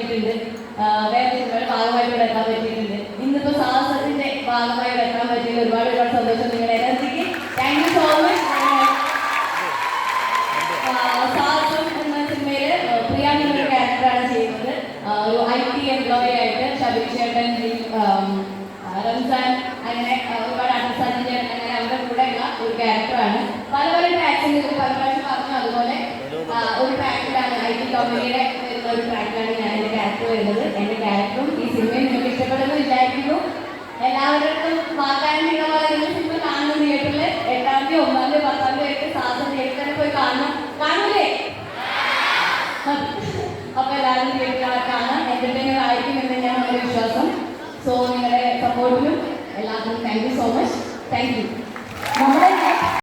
പറ്റിയിട്ടുണ്ട്, വേറെ സിനിമയുടെ ഭാഗമായിട്ട് ഇവിടെ എത്താൻ പറ്റിയിട്ടുണ്ട്. ഇന്നിപ്പോ സാഹസത്തിന്റെ ഭാഗമായി ഇവിടെ എത്താൻ പറ്റിയത് ഒരുപാട് സന്തോഷം. നിങ്ങളുടെ എനർജിക്ക് താങ്ക് യു സോ മച്ച്. സാഹസം എന്ന സിനിമയില് പ്രിയ എന്നൊരു ക്യാരക്ടറാണ് ചെയ്യുന്നത്. ഒരു IT എംപ്ലോയി ആയിട്ട് ഷബീർ ചേട്ടൻ, റംസാൻ, അങ്ങനെ ഒരുപാട് അണ്ടർസ്റ്റാൻഡിങ് അങ്ങനെ അവരുടെ കൂടെ ഉള്ള ഒരു ക്യാരക്ടറാണ്. പല പല ട്രാക്സിൽ പല പ്രാവശ്യം പറഞ്ഞു. അതുപോലെ ഒരു ട്രാക്കിലാണ് IT കമ്പനിയുടെ വരുന്ന ഒരു ട്രാക്കിലാണ് ഞാൻ എൻ്റെ ക്യാരക്ടർ വരുന്നത്. എൻ്റെ ക്യാരക്ടറും ഈ സിനിമയും നിങ്ങൾക്ക് ഇഷ്ടപ്പെടുന്നു വിചാരിക്കുന്നു. എല്ലാവരുടെയും വാക്കാനുള്ള പോലെ നിങ്ങൾ സിനിമ കാണുന്ന തിയേറ്ററിൽ 8-ാം തീയതി 1-ാം തീയതി 10-ാം തീയതി ആയിട്ട് സാധനം തിയേറ്ററിൽ തന്നെ പോയി കാണൂലേ? അപ്പൊ എല്ലാവരും തിയേറ്ററിൽ കാണാൻ എന്റർടൈനർ ആയിരിക്കും എന്ന് ഞാൻ വളരെ വിശ്വാസം. സോ നിങ്ങളുടെ സപ്പോർട്ടിനും എല്ലാവർക്കും thank you so much. Thank you. നമ്മുടെ